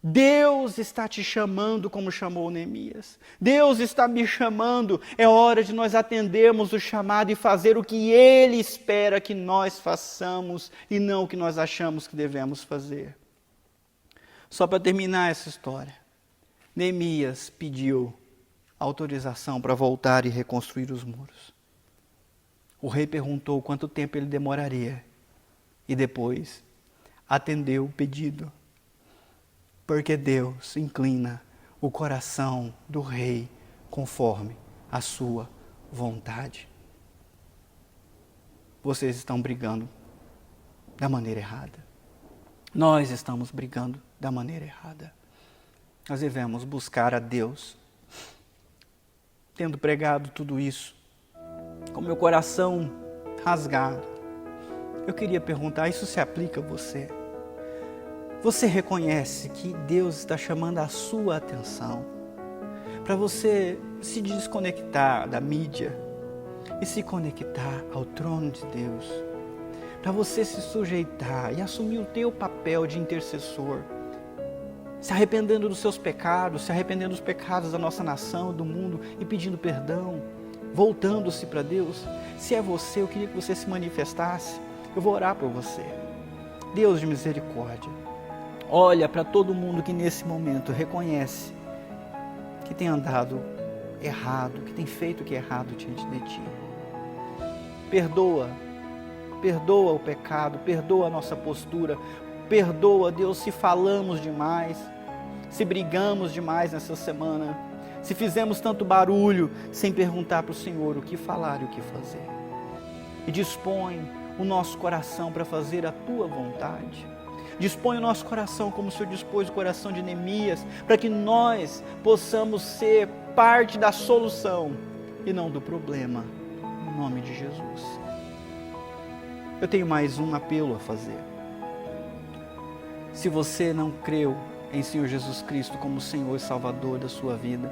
Deus está te chamando como chamou Neemias. Deus está me chamando. É hora de nós atendermos o chamado e fazer o que Ele espera que nós façamos e não o que nós achamos que devemos fazer. Só para terminar essa história, Neemias pediu autorização para voltar e reconstruir os muros. O rei perguntou quanto tempo ele demoraria e depois atendeu o pedido. Porque Deus inclina o coração do rei conforme a sua vontade. Vocês estão brigando da maneira errada. Nós estamos brigando da maneira errada. Nós devemos buscar a Deus. Tendo pregado tudo isso, com meu coração rasgado, eu queria perguntar, isso se aplica a você? Você reconhece que Deus está chamando a sua atenção para você se desconectar da mídia e se conectar ao trono de Deus, para você se sujeitar e assumir o teu papel de intercessor, se arrependendo dos seus pecados, se arrependendo dos pecados da nossa nação, do mundo e pedindo perdão, voltando-se para Deus. Se é você, eu queria que você se manifestasse. Eu vou orar por você. Deus de misericórdia, olha para todo mundo que nesse momento reconhece que tem andado errado, que tem feito o que é errado diante de Ti. Perdoa o pecado, perdoa a nossa postura, perdoa, Deus, se falamos demais, se brigamos demais nessa semana, se fizemos tanto barulho sem perguntar para o Senhor o que falar e o que fazer. E dispõe o nosso coração para fazer a Tua vontade. Dispõe o nosso coração como o Senhor dispôs o coração de Neemias, para que nós possamos ser parte da solução e não do problema, em nome de Jesus. Eu tenho mais um apelo a fazer. Se você não creu em Senhor Jesus Cristo como Senhor e Salvador da sua vida,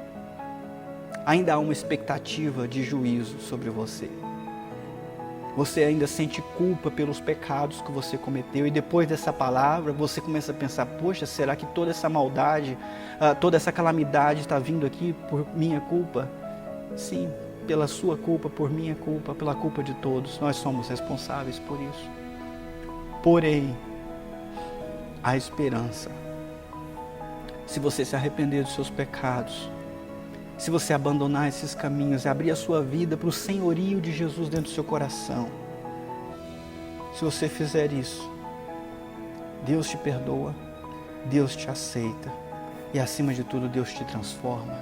ainda há uma expectativa de juízo sobre você. Você ainda sente culpa pelos pecados que você cometeu e depois dessa palavra você começa a pensar, poxa, será que toda essa maldade, toda essa calamidade está vindo aqui por minha culpa? Sim, pela sua culpa, por minha culpa, pela culpa de todos, nós somos responsáveis por isso. Porém, há esperança. Se você se arrepender dos seus pecados, se você abandonar esses caminhos e abrir a sua vida para o senhorio de Jesus dentro do seu coração, se você fizer isso, Deus te perdoa, Deus te aceita e acima de tudo Deus te transforma.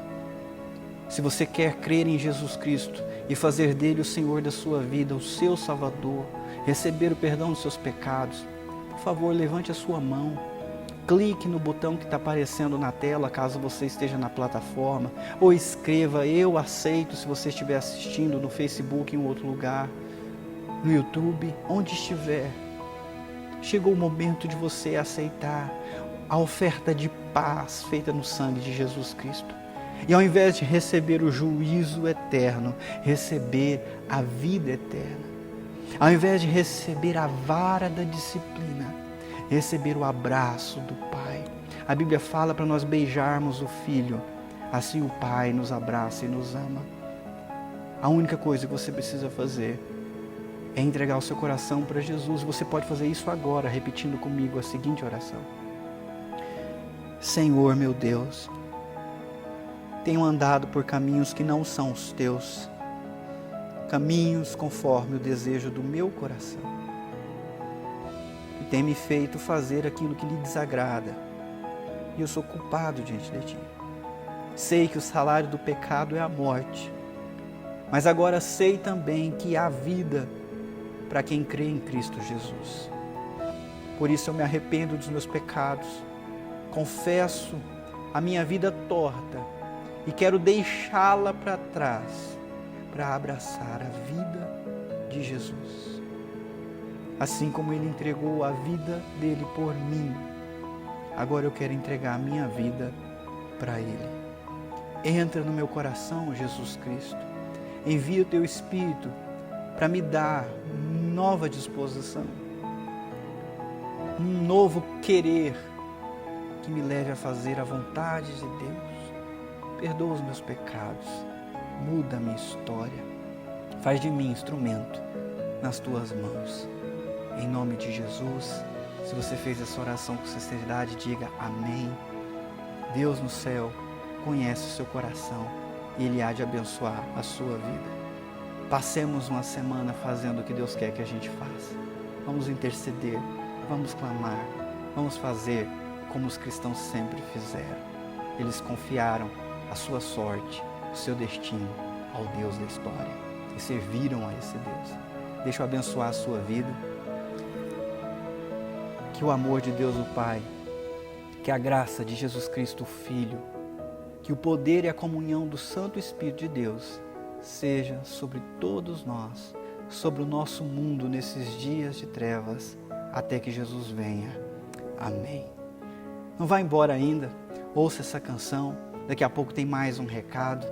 Se você quer crer em Jesus Cristo e fazer dele o Senhor da sua vida, o seu Salvador, receber o perdão dos seus pecados, por favor, levante a sua mão. Clique no botão que está aparecendo na tela, caso você esteja na plataforma, ou escreva, eu aceito, se você estiver assistindo no Facebook, em outro lugar, no YouTube, onde estiver. Chegou o momento de você aceitar a oferta de paz feita no sangue de Jesus Cristo. E ao invés de receber o juízo eterno, receber a vida eterna. Ao invés de receber a vara da disciplina, receber o abraço do Pai. A Bíblia fala para nós beijarmos o Filho, assim o Pai nos abraça e nos ama. A única coisa que você precisa fazer é entregar o seu coração para Jesus. Você pode fazer isso agora, repetindo comigo a seguinte oração. Senhor, meu Deus, tenho andado por caminhos que não são os teus, caminhos conforme o desejo do meu coração. Tem me feito fazer aquilo que lhe desagrada, e eu sou culpado diante de Ti. Sei que o salário do pecado é a morte, mas agora sei também que há vida para quem crê em Cristo Jesus. Por isso eu me arrependo dos meus pecados, confesso a minha vida torta e quero deixá-la para trás para abraçar a vida de Jesus. Assim como Ele entregou a vida dele por mim, agora eu quero entregar a minha vida para Ele. Entra no meu coração, Jesus Cristo. Envia o Teu Espírito para me dar nova disposição, um novo querer que me leve a fazer a vontade de Deus. Perdoa os meus pecados, muda a minha história, faz de mim instrumento nas Tuas mãos. Em nome de Jesus, se você fez essa oração com sinceridade, diga amém. Deus no céu conhece o seu coração e Ele há de abençoar a sua vida. Passemos uma semana fazendo o que Deus quer que a gente faça. Vamos interceder, vamos clamar, vamos fazer como os cristãos sempre fizeram. Eles confiaram a sua sorte, o seu destino ao Deus da história e serviram a esse Deus. Deixa eu abençoar a sua vida. Que o amor de Deus o Pai, que a graça de Jesus Cristo o Filho, que o poder e a comunhão do Santo Espírito de Deus seja sobre todos nós, sobre o nosso mundo nesses dias de trevas, até que Jesus venha. Amém. Não vá embora ainda, ouça essa canção, daqui a pouco tem mais um recado.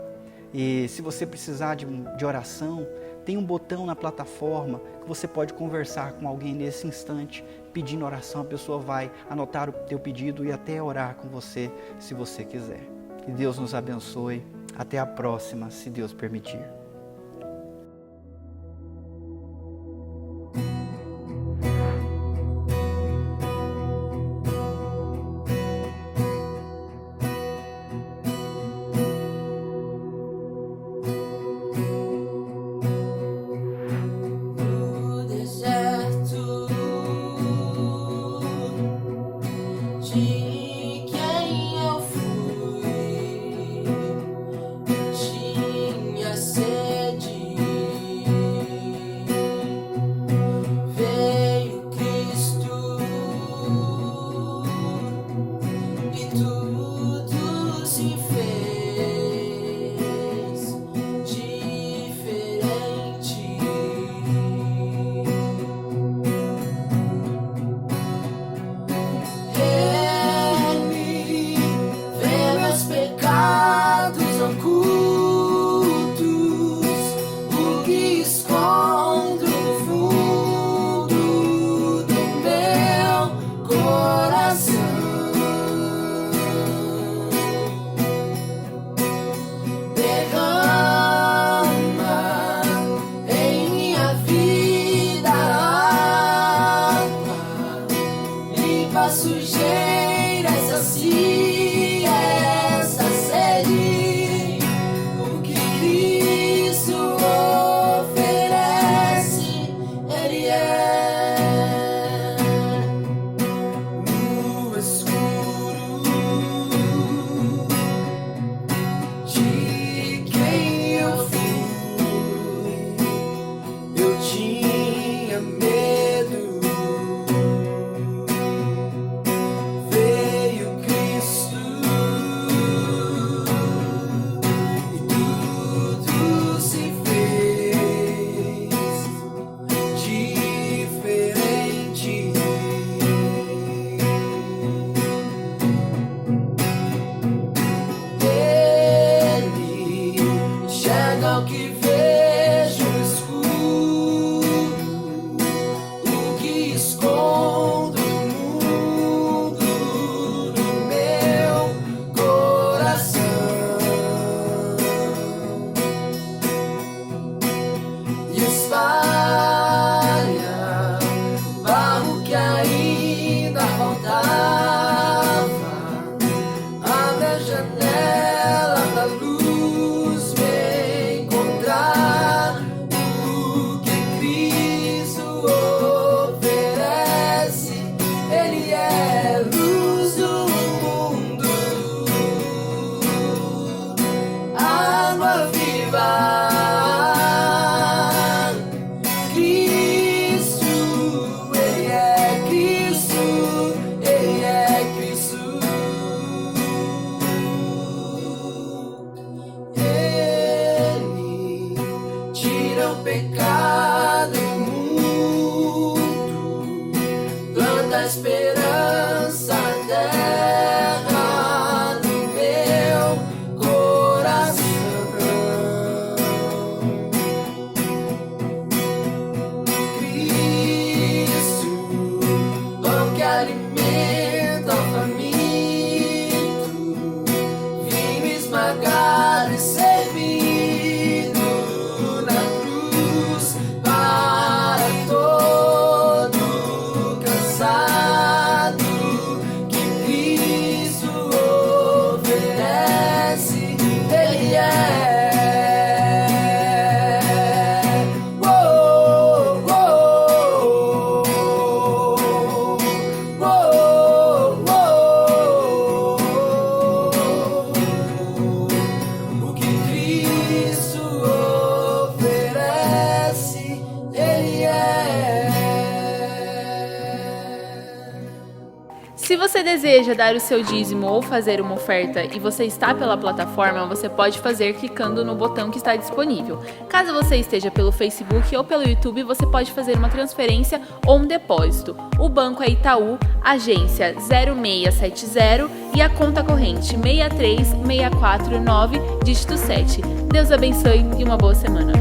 E se você precisar de oração, tem um botão na plataforma que você pode conversar com alguém nesse instante, pedindo oração. A pessoa vai anotar o teu pedido e até orar com você, se você quiser. Que Deus nos abençoe. Até a próxima, se Deus permitir. Sujeiras assim, essa sede, o que Cristo oferece, Ele é no escuro de quem eu fui, eu tinha medo. Cristo tanta esperança terra no meu coração. Cristo, pão que alimenta o faminto, vinho esmagado e servido na cruz para todo cansado, que Cristo oferece, Ele é. Oh, oh, oh, oh, oh. O que Cristo oferece, Ele é. Se você deseja dar o seu dízimo ou fazer uma oferta e você está pela plataforma, você pode fazer clicando no botão que está disponível. Caso você esteja pelo Facebook ou pelo YouTube, você pode fazer uma transferência ou um depósito. O banco é Itaú, agência 0670 e a conta corrente 63649, dígito 7. Deus abençoe e uma boa semana.